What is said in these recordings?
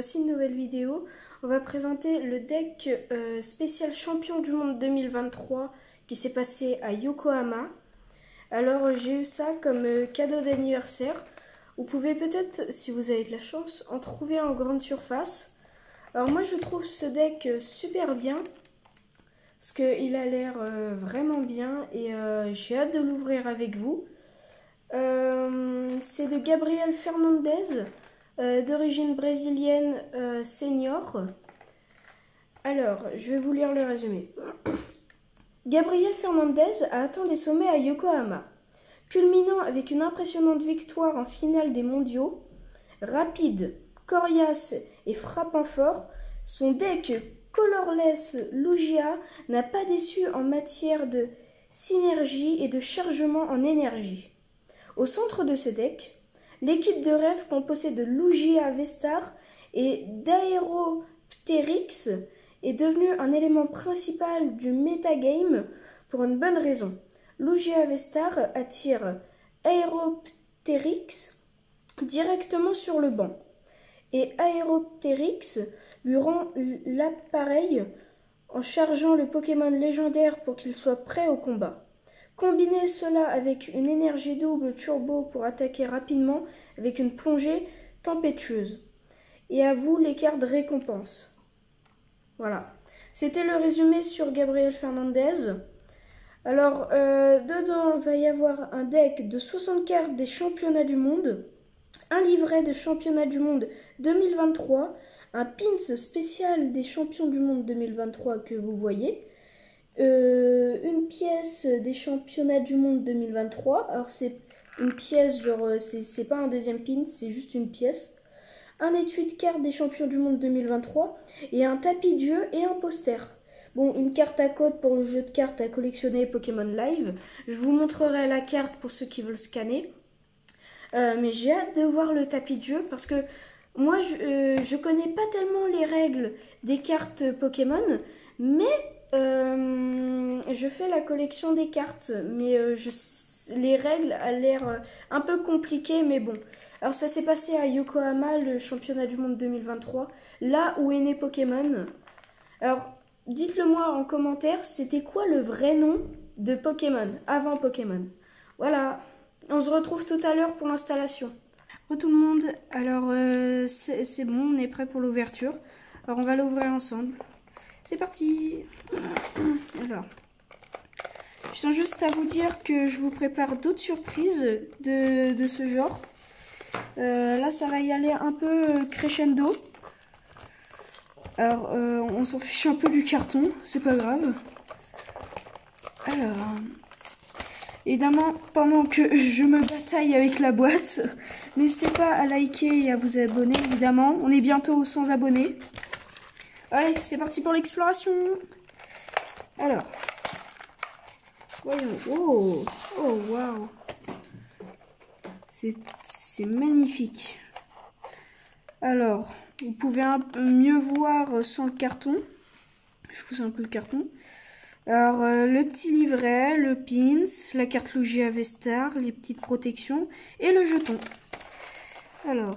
voici une nouvelle vidéo. On va présenter le deck spécial champion du monde 2023 qui s'est passé à Yokohama. Alors j'ai eu ça comme cadeau d'anniversaire. Vous pouvez peut-être, si vous avez de la chance, en trouver en grande surface. Alors moi je trouve ce deck super bien, parce qu'il a l'air vraiment bien et j'ai hâte de l'ouvrir avec vous. C'est de Gabriel Fernandez, d'origine brésilienne senior. Alors, je vais vous lire le résumé. Gabriel Fernandez a atteint des sommets à Yokohama, culminant avec une impressionnante victoire en finale des mondiaux. Rapide, coriace et frappant fort, son deck colorless Lugia n'a pas déçu en matière de synergie et de chargement en énergie. Au centre de ce deck, l'équipe de rêve composée de Lugia Vestar et d'Aeropteryx est devenue un élément principal du metagame pour une bonne raison. Lugia Vestar attire Aeropteryx directement sur le banc et Aeropteryx lui rend l'appareil en chargeant le Pokémon légendaire pour qu'il soit prêt au combat. Combinez cela avec une énergie double turbo pour attaquer rapidement avec une plongée tempétueuse. Et à vous les cartes récompenses. Voilà. C'était le résumé sur Gabriel Fernandez. Alors, dedans, il va y avoir un deck de 60 cartes des championnats du monde, un livret de championnat du monde 2023, un pins spécial des champions du monde 2023 que vous voyez, une pièce des championnats du monde 2023. Alors c'est une pièce, genre c'est pas un deuxième pin, c'est juste une pièce. Un étui de cartes des champions du monde 2023 et un tapis de jeu et un poster. Bon, une carte à code pour le jeu de cartes à collectionner Pokémon Live. Je vous montrerai la carte pour ceux qui veulent scanner. Mais j'ai hâte de voir le tapis de jeu parce que moi je connais pas tellement les règles des cartes Pokémon, mais je fais la collection des cartes, mais les règles a l'air un peu compliquées, mais bon. Alors ça s'est passé à Yokohama, le championnat du monde 2023, là où est né Pokémon. Alors dites-le moi en commentaire, c'était quoi le vrai nom de Pokémon, avant Pokémon? Voilà, on se retrouve tout à l'heure pour l'installation. Bonjour tout le monde, alors c'est bon, on est prêt pour l'ouverture. Alors on va l'ouvrir ensemble. C'est parti. Alors, je tiens juste à vous dire que je vous prépare d'autres surprises de ce genre. Là, ça va y aller un peu crescendo. Alors, on s'en fiche un peu du carton, c'est pas grave. Alors, évidemment, pendant que je me bataille avec la boîte, n'hésitez pas à liker et à vous abonner, évidemment. On est bientôt aux 100 abonnés. Allez, c'est parti pour l'exploration. Alors, voyons. Oh, oh, waouh. C'est magnifique. Alors, vous pouvez un peu mieux voir sans le carton. Je pousse un peu le carton. Alors, le petit livret, le pins, la carte Lugia Vestar, les petites protections et le jeton. Alors,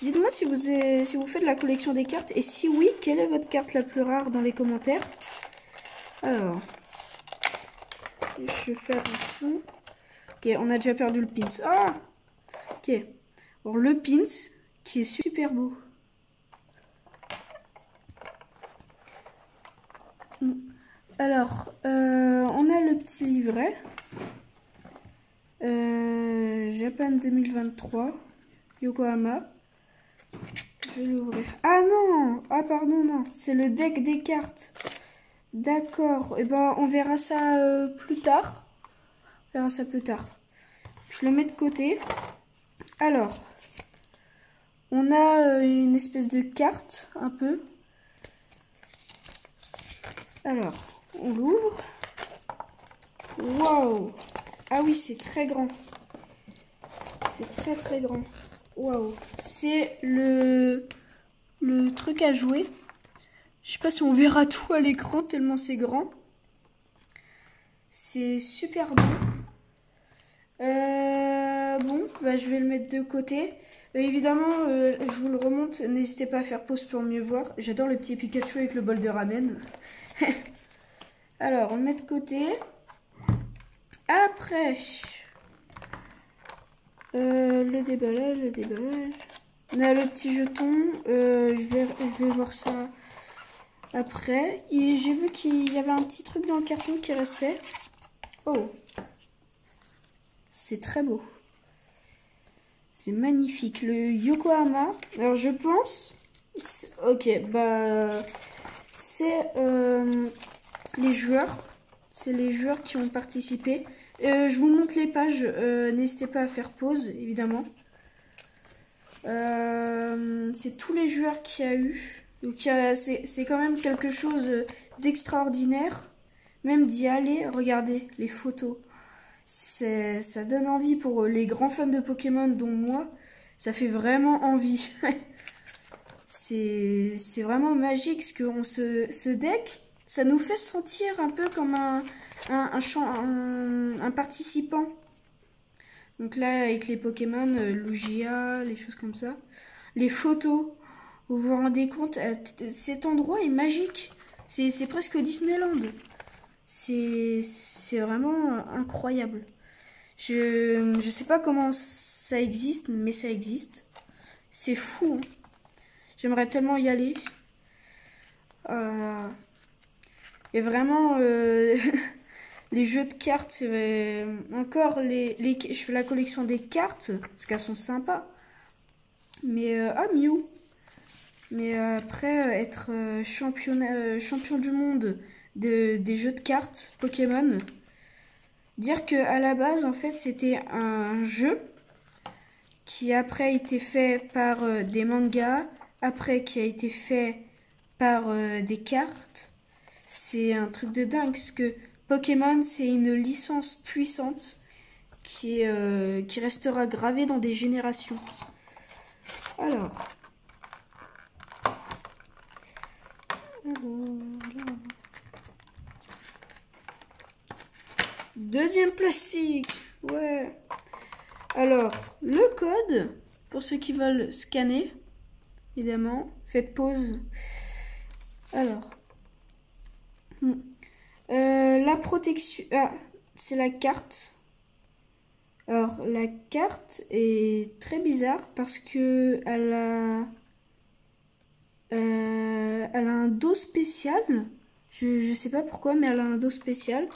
dites-moi si vous faites la collection des cartes et si oui, quelle est votre carte la plus rare dans les commentaires. Alors, je fais attention. Ok, on a déjà perdu le pins. Ah, ok. Alors le pins qui est super beau. Alors, on a le petit livret. Japan 2023, Yokohama. Je vais l'ouvrir. Ah non! Ah pardon, non. C'est le deck des cartes. D'accord. Et ben, on verra ça plus tard. On verra ça plus tard. Je le mets de côté. Alors, on a une espèce de carte, un peu. Alors, on l'ouvre. Waouh! Ah oui, c'est très grand. C'est très très grand. Waouh! C'est le truc à jouer. Je sais pas si on verra tout à l'écran tellement c'est grand. C'est super beau. Bon, bah, je vais le mettre de côté. Évidemment, je vous le remonte. N'hésitez pas à faire pause pour mieux voir. J'adore le petit Pikachu avec le bol de ramen. Alors, on le met de côté. Après, le déballage. On a le petit jeton. Je vais voir ça après. Et j'ai vu qu'il y avait un petit truc dans le carton qui restait. Oh, c'est très beau. C'est magnifique. Le Yokohama. Alors, je pense... Ok, bah... C'est les joueurs. C'est les joueurs qui ont participé. Je vous montre les pages. N'hésitez pas à faire pause, évidemment. C'est tous les joueurs qu'il y a eu. Donc, c'est quand même quelque chose d'extraordinaire. Même d'y aller, regardez les photos. Ça donne envie pour les grands fans de Pokémon, dont moi. Ça fait vraiment envie. C'est vraiment magique, parce que ce deck, ça nous fait sentir un peu comme un participant. Donc là, avec les Pokémon, Lugia, les choses comme ça. Les photos, vous vous rendez compte, cet endroit est magique. C'est presque Disneyland. C'est vraiment incroyable. Je sais pas comment ça existe, mais ça existe. C'est fou, hein. J'aimerais tellement y aller. Et vraiment, les jeux de cartes, encore je fais la collection des cartes, parce qu'elles sont sympas. Mais, Mew. Mais après, être champion du monde des jeux de cartes Pokémon, dire que à la base, en fait, c'était un jeu qui après a été fait par des mangas, après qui a été fait par des cartes. C'est un truc de dingue, parce que Pokémon, c'est une licence puissante qui restera gravée dans des générations. Alors. Deuxième plastique. Ouais. Alors, le code, pour ceux qui veulent scanner, évidemment, faites pause. Alors. La protection... Ah, c'est la carte. Alors, la carte est très bizarre parce que elle a un dos spécial. Je sais pas pourquoi, mais elle a un dos spécial.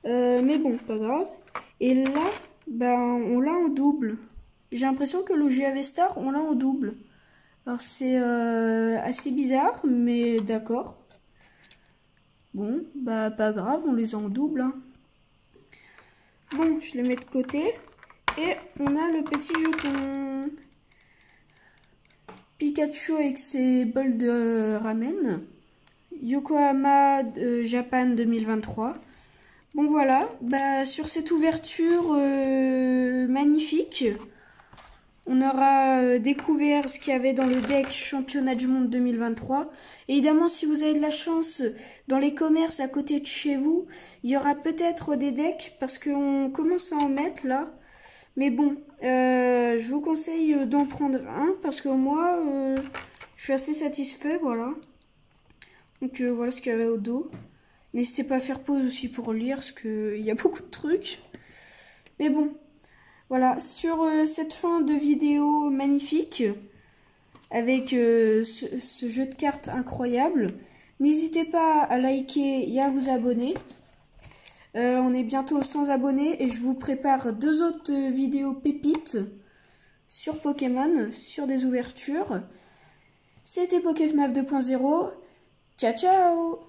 Mais bon, pas grave. Et là, ben, on l'a en double. J'ai l'impression que le GAV-Star, on l'a en double. Alors, c'est assez bizarre, mais d'accord. Bon, bah pas grave, on les a en double. Hein. Bon, je les mets de côté. Et on a le petit jeton. Pikachu avec ses bols de ramen. Yokohama Japan 2023. Bon voilà, bah sur cette ouverture magnifique, on aura découvert ce qu'il y avait dans le deck Championnat du Monde 2023. Et évidemment, si vous avez de la chance, dans les commerces à côté de chez vous, il y aura peut-être des decks, parce qu'on commence à en mettre là. Mais bon, je vous conseille d'en prendre un, parce que moi, je suis assez satisfait, voilà. Donc voilà ce qu'il y avait au dos. N'hésitez pas à faire pause aussi pour lire, parce qu'il y a beaucoup de trucs. Mais bon, voilà, sur cette fin de vidéo magnifique, avec ce jeu de cartes incroyable, n'hésitez pas à liker et à vous abonner. On est bientôt 100 abonnés et je vous prépare 2 autres vidéos pépites sur Pokémon, sur des ouvertures. C'était PokéFNAF 2.0. Ciao, ciao!